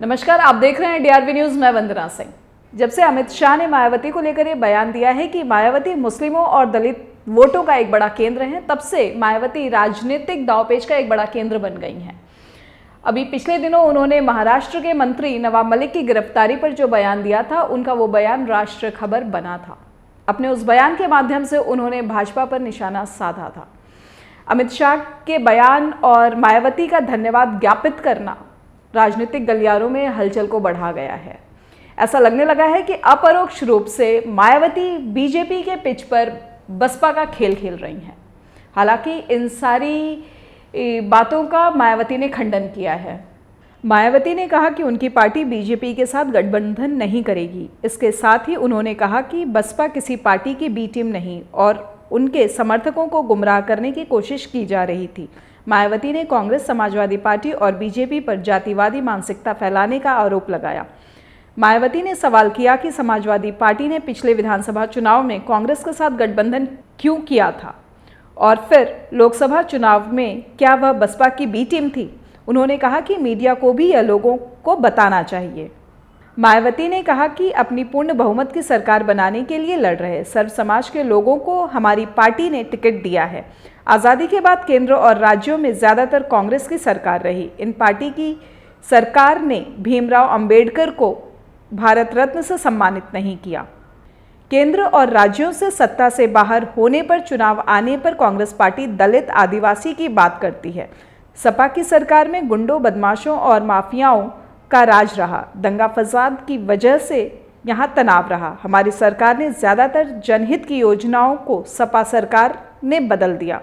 नमस्कार, आप देख रहे हैं डीआरवी न्यूज। मैं वंदना सिंह। जब से अमित शाह ने मायावती को लेकर ये बयान दिया है कि मायावती मुस्लिमों और दलित वोटों का एक बड़ा केंद्र है, तब से मायावती राजनीतिक दांवपेच का एक बड़ा केंद्र बन गई हैं। अभी पिछले दिनों उन्होंने महाराष्ट्र के मंत्री नवाब मलिक की गिरफ्तारी पर जो बयान दिया था, उनका वो बयान राष्ट्र खबर बना था। अपने उस बयान के माध्यम से उन्होंने भाजपा पर निशाना साधा था। अमित शाह के बयान और मायावती का धन्यवाद ज्ञापित करना राजनीतिक गलियारों में हलचल को बढ़ा गया है। ऐसा लगने लगा है कि अपरोक्ष रूप से मायावती बीजेपी के पिच पर बसपा का खेल खेल रही हैं। हालांकि इन सारी बातों का मायावती ने खंडन किया है। मायावती ने कहा कि उनकी पार्टी बीजेपी के साथ गठबंधन नहीं करेगी। इसके साथ ही उन्होंने कहा कि बसपा किसी पार्टी की बी टीम नहीं और उनके समर्थकों को गुमराह करने की कोशिश की जा रही थी। मायावती ने कांग्रेस, समाजवादी पार्टी और बीजेपी पर जातिवादी मानसिकता फैलाने का आरोप लगाया। मायावती ने सवाल किया कि समाजवादी पार्टी ने पिछले विधानसभा चुनाव में कांग्रेस के साथ गठबंधन क्यों किया था और फिर लोकसभा चुनाव में क्या वह बसपा की बी टीम थी। उन्होंने कहा कि मीडिया को भी यह लोगों को बताना चाहिए। मायावती ने कहा कि अपनी पूर्ण बहुमत की सरकार बनाने के लिए लड़ रहे सर्व समाज के लोगों को हमारी पार्टी ने टिकट दिया है। आज़ादी के बाद केंद्र और राज्यों में ज़्यादातर कांग्रेस की सरकार रही। इन पार्टी की सरकार ने भीमराव अंबेडकर को भारत रत्न से सम्मानित नहीं किया। केंद्र और राज्यों से सत्ता से बाहर होने पर, चुनाव आने पर कांग्रेस पार्टी दलित, आदिवासी की बात करती है। सपा की सरकार में गुंडों, बदमाशों और माफियाओं का राज रहा। दंगा फसाद की वजह से यहाँ तनाव रहा। हमारी सरकार ने ज़्यादातर जनहित की योजनाओं को सपा सरकार ने बदल दिया।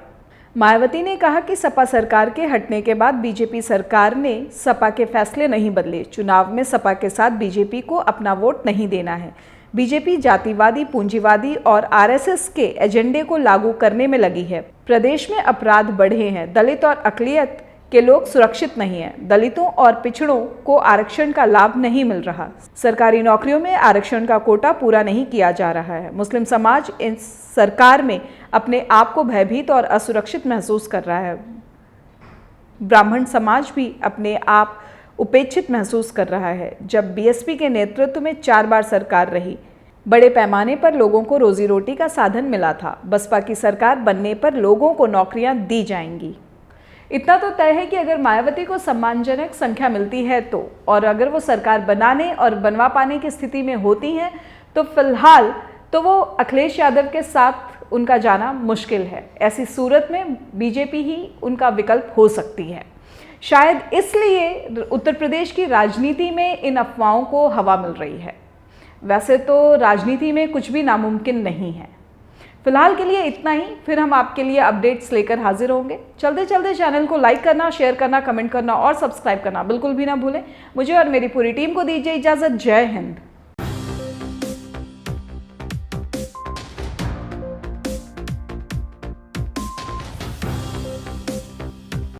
मायावती ने कहा कि सपा सरकार के हटने के बाद बीजेपी सरकार ने सपा के फैसले नहीं बदले। चुनाव में सपा के साथ बीजेपी को अपना वोट नहीं देना है। बीजेपी जातिवादी, पूंजीवादी और आरएसएस के एजेंडे को लागू करने में लगी है। प्रदेश में अपराध बढ़े हैं। दलित और अकलियत के लोग सुरक्षित नहीं हैं। दलितों और पिछड़ों को आरक्षण का लाभ नहीं मिल रहा। सरकारी नौकरियों में आरक्षण का कोटा पूरा नहीं किया जा रहा है। मुस्लिम समाज इन सरकार में अपने आप को भयभीत और असुरक्षित महसूस कर रहा है। ब्राह्मण समाज भी अपने आप उपेक्षित महसूस कर रहा है। जब बीएसपी के नेतृत्व में 4 बार सरकार रही, बड़े पैमाने पर लोगों को रोजी रोटी का साधन मिला था। बसपा की सरकार बनने पर लोगों को नौकरियां दी जाएंगी। इतना तो तय है कि अगर मायावती को सम्मानजनक संख्या मिलती है तो, और अगर वो सरकार बनाने और बनवा पाने की स्थिति में होती हैं, तो फिलहाल तो वो अखिलेश यादव के साथ उनका जाना मुश्किल है। ऐसी सूरत में बीजेपी ही उनका विकल्प हो सकती है। शायद इसलिए उत्तर प्रदेश की राजनीति में इन अफवाहों को हवा मिल रही है। वैसे तो राजनीति में कुछ भी नामुमकिन नहीं है। फिलहाल के लिए इतना ही। फिर हम आपके लिए अपडेट्स लेकर हाजिर होंगे। चलते चलते चैनल को लाइक करना, शेयर करना, कमेंट करना और सब्सक्राइब करना बिल्कुल भी ना भूलें। मुझे और मेरी पूरी टीम को दीजिए इजाज़त। जय हिंद।